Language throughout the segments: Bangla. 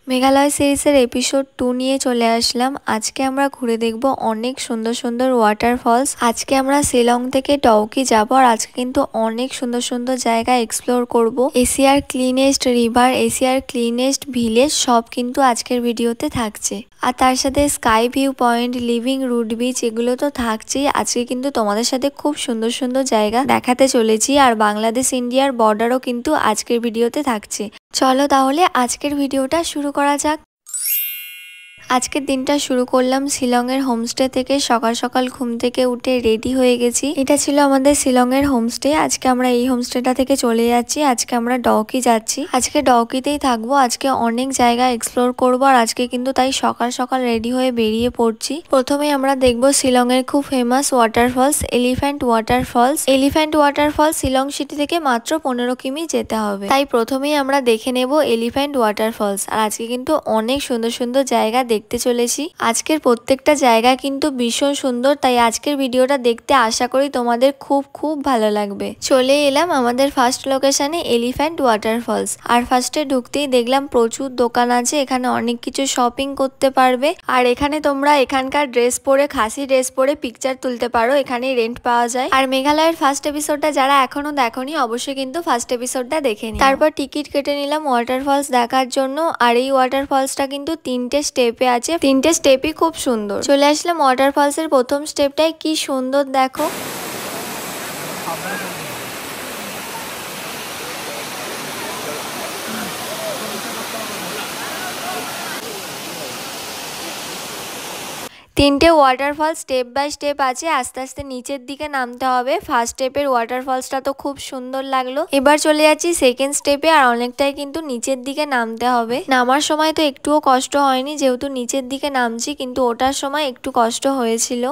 মেঘালয় সিরিজের এপিসোড 2 নিয়ে চলে আসলাম। আজকে আমরা ঘুরে দেখব অনেক সুন্দর সুন্দর ওয়াটারফলস। আজকে আমরা শিলং থেকে ডাউকি যাব আর আজকে কিন্তু অনেক সুন্দর সুন্দর জায়গা এক্সপ্লোর করব। এশিয়ার ক্লিনেস্ট রিভার, এশিয়ার ক্লিনেস্ট ভিলেজ সব কিন্তু আজকের ভিডিওতে থাকছে। আর তার সাথে sky view point, living root beach এগুলো তো থাকছেই। আজকে কিন্তু তোমাদের সাথে খুব সুন্দর সুন্দর জায়গা দেখাতে চলেছি। আর বাংলাদেশ ইন্ডিয়ার বর্ডারও কিন্তু আজকের ভিডিওতে থাকছে। চলো তাহলে আজকের ভিডিওটা শুরু করা যাক। আজকের দিনটা শুরু করলাম শিলংয়ের হোমস্টে থেকে। সকাল সকাল ঘুম থেকে উঠে রেডি হয়ে গেছি। এটা ছিল আমাদের শিলংয়ের হোমস্টে। আজকে আমরা এই হোমস্টেটা থেকে চলে যাচ্ছি। আজকে আমরা ডাউকি যাচ্ছি। আজকে ডাউকিতেই থাকবো। আজকে অনেক জায়গা এক্সপ্লোর করবো। আর আজকে কিন্তু তাই সকাল সকাল রেডি হয়ে বেরিয়ে পড়ছি। প্রথমে আমরা দেখবো শিলংয়ের খুব famous waterfalls elephant waterfalls. Elephant waterfalls Shillong city থেকে মাত্র 15 কিমি যেতে হবে। তাই প্রথমেই আমরা দেখে নেব এলিফ্যান্ট ওয়াটারফলস। আর আজকে কিন্তু অনেক সুন্দর সুন্দর জায়গা দেখতে চলেছি। আজকের প্রত্যেকটা জায়গা কিন্তু ভীষণ সুন্দর। তাই আজকের ভিডিওটা দেখতে আশা করি তোমাদের খুব খুব ভালো লাগবে। চলে এলাম আমাদের ফার্স্ট লোকেশনে এলিফ্যান্ট ওয়াটারফলস। আর ফার্স্টে ঢুকতেই দেখলাম প্রচুর দোকান আছে। এখানে অনেক কিছু শপিং করতে পারবে। আর এখানে তোমরা এখানকার ড্রেস পরে, খাসি ড্রেস পরে পিকচার তুলতে পারো। এখানে রেন্ট পাওয়া যায়। আর মেঘালয়ের ফার্স্ট এপিসোডটা যারা এখনো দেখোনি অবশ্যই কিন্তু ফার্স্ট এপিসোডটা দেখে নিও। তারপর টিকিট কেটে নিলাম ওয়াটারফলস দেখার জন্য। আর এই ওয়াটারফলসটা কিন্তু 3টে স্টেপে আছে। 3টে স্টেপই খুব সুন্দর। চলে আসলাম ওয়াটারফলস এর প্রথম স্টেপটাই কি সুন্দর দেখো। তিনটে ওয়াটারফল স্টেপ বাই স্টেপ আছে। আস্তে আস্তে নিচের দিকে নামতে হবে। ফার্স্ট স্টেপের ওয়াটারফলসটা তো খুব সুন্দর লাগলো। এবার চলে যাচ্ছি সেকেন্ড স্টেপে। আর অনেকটাই কিন্তু নিচের দিকে নামতে হবে। নামার সময় তো একটুও কষ্ট হয়নি, যেহেতু নিচের দিকে নামছি, কিন্তু ওঠার সময় একটু কষ্ট হয়েছিল।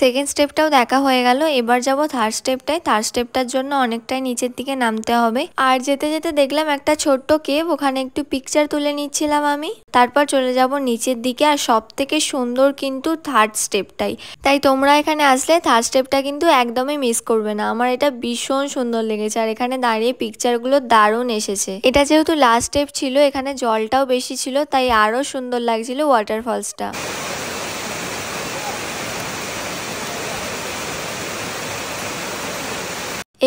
সেকেন্ড স্টেপটাও দেখা হয়ে গেল। এবার যাব থার্ড স্টেপটায়। থার্ড স্টেপটার জন্য অনেকটাই নিচের দিকে নামতে হবে। আর যেতে যেতে দেখলাম একটা ছোট্ট কেভ, ওখানে একটু পিকচার তুলে নিচ্ছিলাম আমি। তারপর চলে যাব নিচের দিকে। আর সব থেকে সুন্দর কিন্তু থার্ড স্টেপটাই। তাই তোমরা এখানে আসলে থার্ড স্টেপটা কিন্তু একদমই মিস করবে না। আমার এটা ভীষণ সুন্দর লেগেছে। আর এখানে দাঁড়িয়ে পিকচারগুলো দারুণ এসেছে। এটা যেহেতু লাস্ট স্টেপ ছিল, এখানে জলটাও বেশি ছিল, তাই আরো সুন্দর লাগছিল ওয়াটারফলসটা।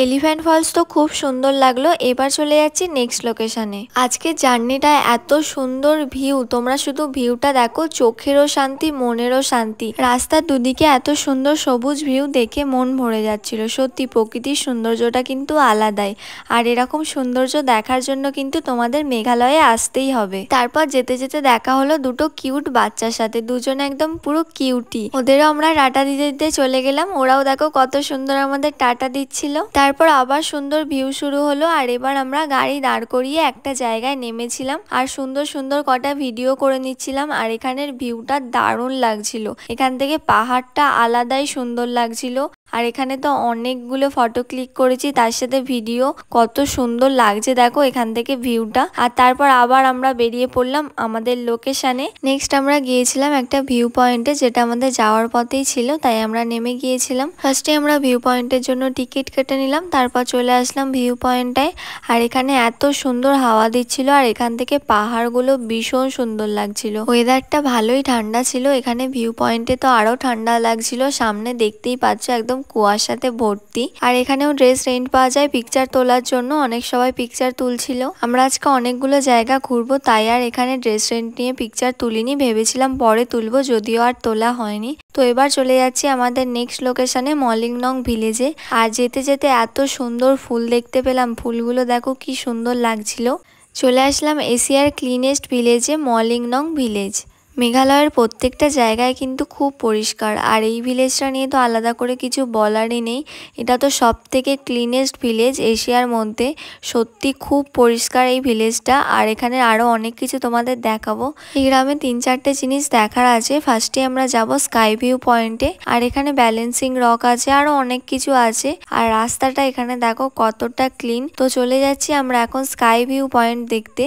এলিফ্যান্ট ফলস তো খুব সুন্দর লাগলো। এবার চলে যাচ্ছি নেক্সট লোকেশনে। আজকের জার্নিটা এত সুন্দর ভিউ, তোমরা শুধু ভিউটা দেখো, চোখেরও শান্তি মনেরও শান্তি। রাস্তার দুদিকে এত সুন্দর সবুজ ভিউ দেখে মন ভরে যাচ্ছিল। সত্যি প্রকৃতির সৌন্দর্যটা কিন্তু আলাদাই। আর এরকম সৌন্দর্য দেখার জন্য কিন্তু তোমাদের মেঘালয়ে আসতেই হবে। তারপর যেতে যেতে দেখা হলো দুটো কিউট বাচ্চার সাথে। দুজনে একদম পুরো কিউটি। ওদেরও আমরা টাটা দিতে দিতে চলে গেলাম। ওরাও দেখো কত সুন্দর আমাদের টাটা দিচ্ছিল। তারপর আবার সুন্দর ভিউ শুরু হলো। আর এবার আমরা গাড়ি দাঁড় করিয়ে একটা জায়গায় নেমেছিলাম। আর সুন্দর সুন্দর কটা ভিডিও করে নিচ্ছিলাম। আর এখানের ভিউটা দারুণ লাগছিল। এখান থেকে পাহাড়টা আলাদাই সুন্দর লাগছিল। আর এখানে তো অনেকগুলো ফটো ক্লিক করেছি, তার সাথে ভিডিও। কত সুন্দর লাগছে দেখো এখান থেকে ভিউটা। আর তারপর আবার আমরা বেরিয়ে পড়লাম আমাদের লোকেশনে। নেক্সট আমরা গিয়েছিলাম একটা ভিউ পয়েন্টে, যেটা আমাদের যাওয়ার পথেই ছিল, তাই আমরা নেমে গিয়েছিলাম। ফার্স্টে আমরা ভিউ পয়েন্টের জন্য টিকিট কেটে নিলাম। তারপর চলে আসলাম ভিউ পয়েন্টটায়। আর এখানে এত সুন্দর হাওয়া দিচ্ছিল। আর এখান থেকে পাহাড়গুলো ভীষণ সুন্দর লাগছিল। ওয়েদারটা ভালোই ঠান্ডা ছিল। এখানে ভিউ পয়েন্টে তো আরো ঠান্ডা লাগছিল। সামনে দেখতেই পাচ্ছ একদম কুয়াশাতে ভর্তি। আর এখানেও ড্রেস রেন্ট পাওয়া যায় পিকচার তোলার জন্য। অনেক সবাই পিকচার তুলছিল। আমরা আজকে অনেকগুলো জায়গা ঘুরবো, তাই আর এখানে ড্রেস রেন্ট নিয়ে পিকচার তুলিনি। ভেবেছিলাম পরে তুলবো, যদিও আর তোলা হয়নি। তো এবার চলে যাচ্ছি আমাদের নেক্সট লোকেশনে মলিংনং ভিলেজে। আর যেতে যেতে এত সুন্দর ফুল দেখতে পেলাম। ফুলগুলো দেখো কি সুন্দর লাগছিল। চলে আসলাম এশিয়ার ক্লিনেস্ট ভিলেজে, মলিংনং ভিলেজ। মেঘালয়ের প্রত্যেকটা জায়গায় কিন্তু খুব পরিষ্কার। আর এই ভিলেজটা নিয়ে তো আলাদা করে কিছু বলারই নেই। এটা তো সব থেকে ক্লিনেস্ট ভিলেজ এশিয়ার মধ্যে। সত্যি খুব পরিষ্কার এই ভিলেজটা। আর এখানে আরো অনেক কিছু তোমাদের দেখাবো। এই গ্রামে 3-4টে জিনিস দেখার আছে। ফার্স্টে আমরা যাব স্কাই ভিউ পয়েন্টে। আর এখানে ব্যালেন্সিং রক আছে, আরো অনেক কিছু আছে। আর রাস্তাটা এখানে দেখো কতটা ক্লিন। তো চলে যাচ্ছি আমরা এখন স্কাই ভিউ পয়েন্ট দেখতে।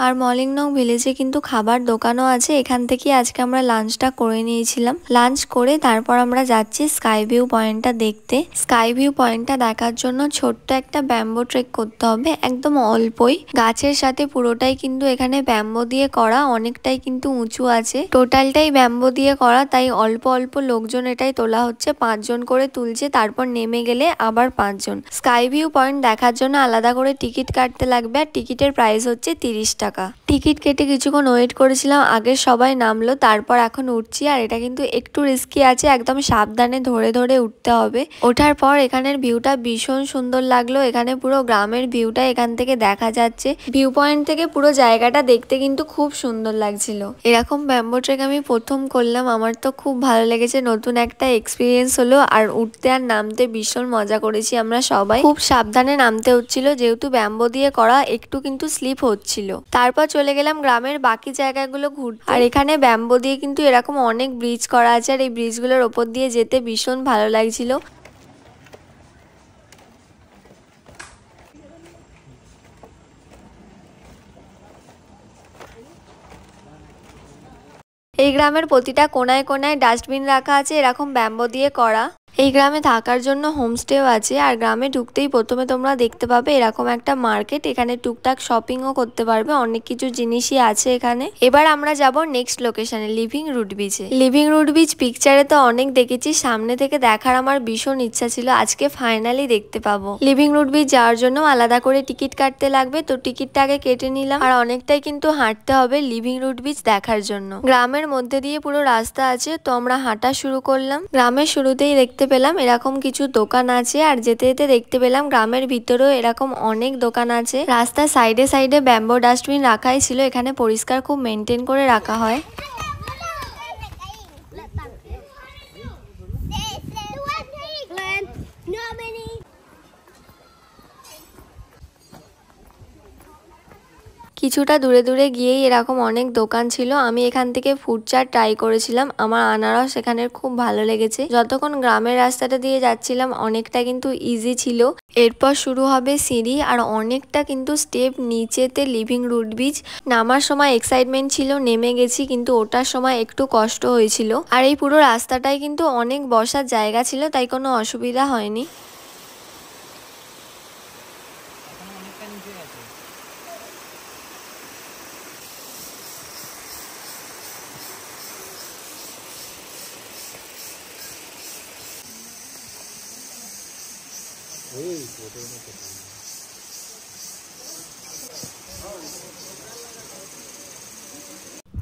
আর মলিংনং ভিলেজে কিন্তু খাবার দোকানও আছে, এখান থেকে আজকে আমরা লাঞ্চটা করে নিয়েছিলাম। লাঞ্চ করে তারপর আমরা যাচ্ছি স্কাই ভিউ পয়েন্টটা দেখতে। স্কাই ভিউ পয়েন্টটা দেখার জন্য ছোট্ট একটা ব্যাম্বো ট্রেক করতে হবে, একদম অল্পই, গাছের সাথে পুরোটাই কিন্তু এখানে ব্যাম্বো দিয়ে করা, অনেকটাই কিন্তু উঁচু আছে, টোটালটাই ব্যাম্বো দিয়ে করা, তাই অল্প অল্প লোকজন এটাই তোলা হচ্ছে, 5 জন করে তুলছে, তারপর নেমে গেলে আবার 5 জন। স্কাই ভিউ পয়েন্ট দেখার জন্য আলাদা করে টিকিট কাটতে লাগবে, আর টিকিটের প্রাইস হচ্ছে 30 টাকা। টিকিট কেটে কিছুক্ষণ ওয়েট করেছিলাম, আগে সবাই নামলো, তারপর এখন উঠছি। আর এটা কিন্তু একটু রিস্কি আছে, একদম সাবধানে ধরে ধরে উঠতে হবে। ওঠার পর এখানের ভিউটা ভীষণ সুন্দর লাগলো, এখানে পুরো গ্রামের ভিউটা এখান থেকে দেখা যাচ্ছে। ভিউ পয়েন্ট থেকে পুরো জায়গাটা দেখতে কিন্তু খুব সুন্দর লাগছিল। এরকম ব্যাম্বো ট্রেক আমি প্রথম করলাম, আমার তো খুব ভালো লেগেছে, নতুন একটা এক্সপিরিয়েন্স হলো। আর উঠতে আর নামতে ভীষণ মজা করেছি আমরা সবাই, খুব সাবধানে নামতে হচ্ছিল, যেহেতু ব্যাম্বো দিয়ে করা, একটু কিন্তু স্লিপ হচ্ছিল। তারপর চলে গেলাম গ্রামের বাকি জায়গাগুলো ঘুরতে। আর এখানে ব্যাম্বো দিয়ে কিন্তু এরকম অনেক ব্রিজ করা আছে, আর এই ব্রিজগুলোর ওপর দিয়ে যেতে ভীষণ ভালো লাগছিল। এই গ্রামের প্রতিটা কোনায় কোনায় ডাস্টবিন রাখা আছে, এরকম ব্যাম্বো দিয়ে করা। এই গ্রামে থাকার জন্য হোমস্টেও আছে। আর গ্রামে ঢুকতেই প্রথমে তোমরা দেখতে পাবে এরকম একটা মার্কেট, এখানে টুকটাক শপিংও করতে পারবে, অনেক কিছু জিনিসই আছে এখানে। এবার আমরা যাব নেক্সট লোকেশনে, লিভিং রুট বিচে। লিভিং রুট বিচ পিকচারে তো অনেক দেখেছি, সামনে থেকে দেখার আমার ভীষণ ইচ্ছা ছিল, আজকে ফাইনালি দেখতে পাবো। লিভিং রুট বিচ যাওয়ার জন্য আলাদা করে টিকিট কাটতে লাগবে, তো টিকিটটা আগে কেটে নিলাম। আর অনেকটাই কিন্তু হাঁটতে হবে লিভিং রুট বিচ দেখার জন্য। গ্রামের মধ্যে দিয়ে পুরো রাস্তা আছে, তো আমরা হাঁটা শুরু করলাম। গ্রামের শুরুতেই দেখতে পেলাম এরকম কিছু দোকান আছে, আর যেতে যেতে দেখতে পেলাম গ্রামের ভিতরেও এরকম অনেক দোকান আছে। রাস্তার সাইডে সাইডে ব্যাম্বো ডাস্টবিন রাখাই ছিল, এখানে পরিষ্কার খুব মেনটেন করে রাখা হয়। কিছুটা দূরে দূরে গিয়েই এরকম অনেক দোকান ছিল, আমি এখান থেকে ফুড চাট ট্রাই করেছিলাম, আমার আনারস এখানের খুব ভালো লেগেছে। যতক্ষণ গ্রামের রাস্তাটা দিয়ে যাচ্ছিলাম অনেকটা কিন্তু ইজি ছিল। এরপর শুরু হবে সিঁড়ি, আর অনেকটা কিন্তু স্টেপ নিচেতে লিভিং রুট বিচ। নামার সময় এক্সাইটমেন্ট ছিল, নেমে গেছি, কিন্তু ওঠার সময় একটু কষ্ট হয়েছিল। আর এই পুরো রাস্তাটাই কিন্তু অনেক বসার জায়গা ছিল, তাই কোনো অসুবিধা হয়নি।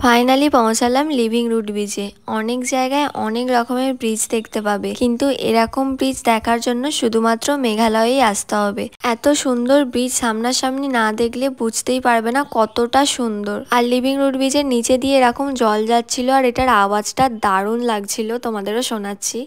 ফাইনালি পৌঁছালাম লিভিং রুট ব্রিজে। অনেক জায়গায় অনেক রকমের ব্রিজ দেখতে পাবে, কিন্তু এরকম ব্রিজ দেখার জন্য শুধুমাত্র মেঘালয়েই আসতে হবে। এত সুন্দর ব্রিজ সামনাসামনি না দেখলে বুঝতেই পারবে না কতটা সুন্দর। আর লিভিং রুট ব্রিজের নিচে দিয়ে এরকম জল যাচ্ছিল, আর এটার আওয়াজটা দারুণ লাগছিল, তোমাদেরও শোনাচ্ছি।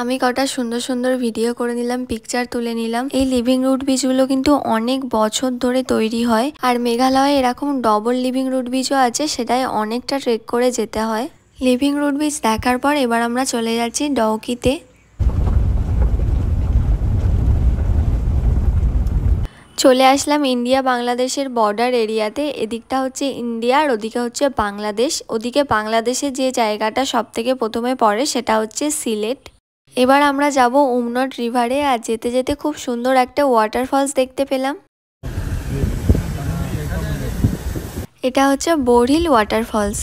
আমি কটা সুন্দর সুন্দর ভিডিও করে নিলাম, পিকচার তুলে নিলাম। এই লিভিং রুট বিচগুলো কিন্তু অনেক বছর ধরে তৈরি হয়, আর মেঘালয়ে এরকম ডবল লিভিং রুট বিচও আছে, সেটাই অনেকটা ট্রেক করে যেতে হয়। লিভিং রুট বিচ দেখার পর এবার আমরা চলে যাচ্ছি ডাউকিতে। চলে আসলাম ইন্ডিয়া বাংলাদেশের বর্ডার এরিয়াতে। এদিকটা হচ্ছে ইন্ডিয়া আর ওদিকে হচ্ছে বাংলাদেশ। ওদিকে বাংলাদেশের যে জায়গাটা সব থেকে প্রথমে পড়ে সেটা হচ্ছে সিলেট। এবার আমরা যাব উমনট রিভারে, আর যেতে যেতে খুব সুন্দর একটা ওয়াটারফলস দেখতে পেলাম। এটা হচ্ছে বোরহিল ওয়াটারফলস।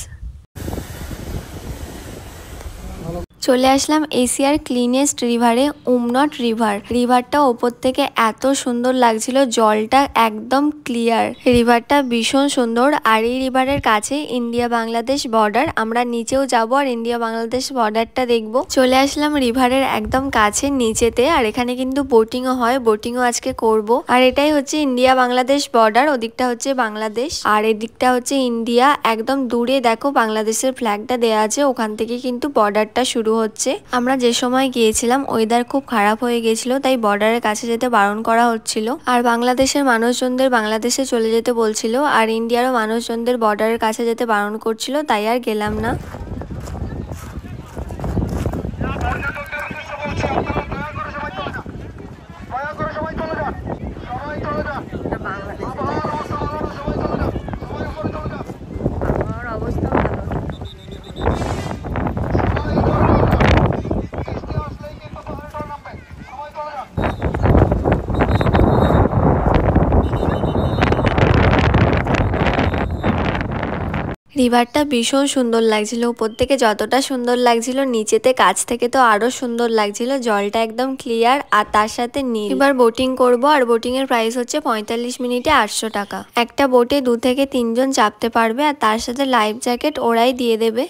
চলে আসলাম এশিয়ার ক্লিনেস্ট রিভারে, উমনট রিভার। রিভারটা ওপর থেকে এত সুন্দর লাগছিল, জলটা একদম ক্লিয়ার, রিভারটা ভীষণ সুন্দর। আর এই রিভারের কাছে ইন্ডিয়া বাংলাদেশ বর্ডার, আমরা নিচেও যাব আর ইন্ডিয়া বাংলাদেশ বর্ডারটা দেখব। চলে আসলাম রিভারের একদম কাছে নিচেতে, আর এখানে কিন্তু বোটিংও হয়, বোটিংও আজকে করব। আর এটাই হচ্ছে ইন্ডিয়া বাংলাদেশ বর্ডার, ওদিকটা হচ্ছে বাংলাদেশ আর এদিকটা হচ্ছে ইন্ডিয়া। একদম দূরে দেখো বাংলাদেশের ফ্ল্যাগটা দেওয়া আছে, ওখান থেকে কিন্তু বর্ডারটা শুরু হচ্ছে। আমরা যে সময় গিয়েছিলাম ওয়েদার খুব খারাপ হয়ে গেছিল, তাই বর্ডারের কাছে যেতে বারণ করা হচ্ছিল। আর বাংলাদেশের মানুষজনদের বাংলাদেশে চলে যেতে বলছিল, আর ইন্ডিয়ারও মানুষজনদের বর্ডারের কাছে যেতে বারণ করছিল, তাই আর গেলাম না। আমার অবস্থা ভালো। রিভারটা ভীষণ সুন্দর লাগছিল, উপর থেকে যতটা সুন্দর লাগছিল নিচেতে কাছ থেকে তো আরো সুন্দর লাগছিল। জলটা একদম ক্লিয়ার আর তার সাথে নীল। এবার বোটিং করব, আর বোটিং এর প্রাইস হচ্ছে 45 মিনিটে 800 টাকা। একটা বোটে 2 থেকে 3 জন চাপতে পারবে, আর তার সাথে লাইফ জ্যাকেট ওরাই দিয়ে দেবে।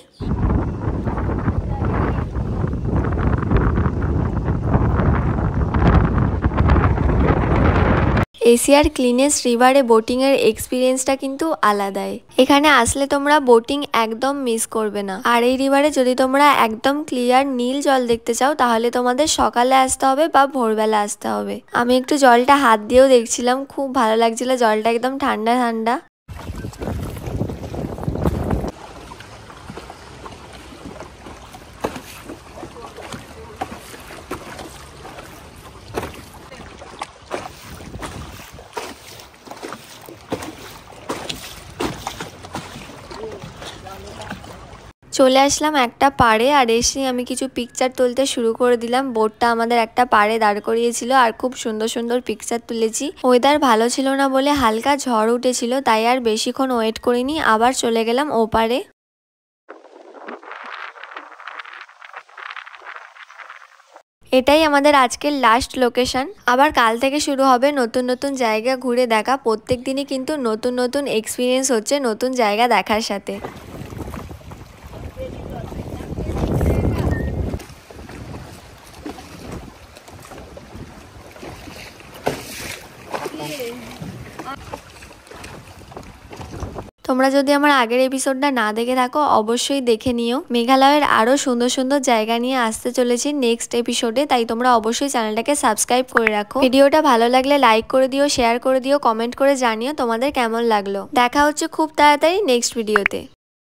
এশিয়ার ক্লিনেস্ট রিভারে বোটিং এর এক্সপিরিয়েন্সটা কিন্তু আলাদাই। এখানে আসলে তোমরা বোটিং একদম মিস করবে না। আর এই রিভারে যদি তোমরা একদম ক্লিয়ার নীল জল দেখতে চাও তাহলে তোমাদের সকালে আসতে হবে বা ভোরবেলা আসতে হবে। আমি একটু জলটা হাত দিয়েও দেখছিলাম, খুব ভালো লাগছিল, জলটা একদম ঠান্ডা ঠান্ডা। চলে আসলাম একটা পাড়ে, আর এসে আমি কিছু পিকচার তুলতে শুরু করে দিলাম। বোটটা আমাদের একটা পাড়ে দাঁড় করিয়েছিল আর খুব সুন্দর সুন্দর পিকচার তুলেছি। ওয়েদার ভালো ছিল না বলে হালকা ঝড় উঠেছিল, তাই আর বেশিক্ষণ ওয়েট করিনি, আবার চলে গেলাম ওপারে। এটাই আমাদের আজকের লাস্ট লোকেশন। আবার কাল থেকে শুরু হবে নতুন নতুন জায়গা ঘুরে দেখা। প্রত্যেক দিনই কিন্তু নতুন নতুন এক্সপিরিয়েন্স হচ্ছে নতুন জায়গা দেখার সাথে। তোমরা যদি আমার আগের এপিসোডটা না দেখে থাকো অবশ্যই দেখে নিও। মেঘালয়ের আরো সুন্দর সুন্দর জায়গা নিয়ে আসতে চলেছি নেক্সট এপিসোডে, তাই তোমরা অবশ্যই চ্যানেলটাকে সাবস্ক্রাইব করে রাখো। ভিডিওটা ভালো লাগলে লাইক করে দিও, শেয়ার করে দিও, কমেন্ট করে জানিও তোমাদের কেমন লাগলো। দেখা হচ্ছে খুব তাড়াতাড়ি নেক্সট ভিডিওতে।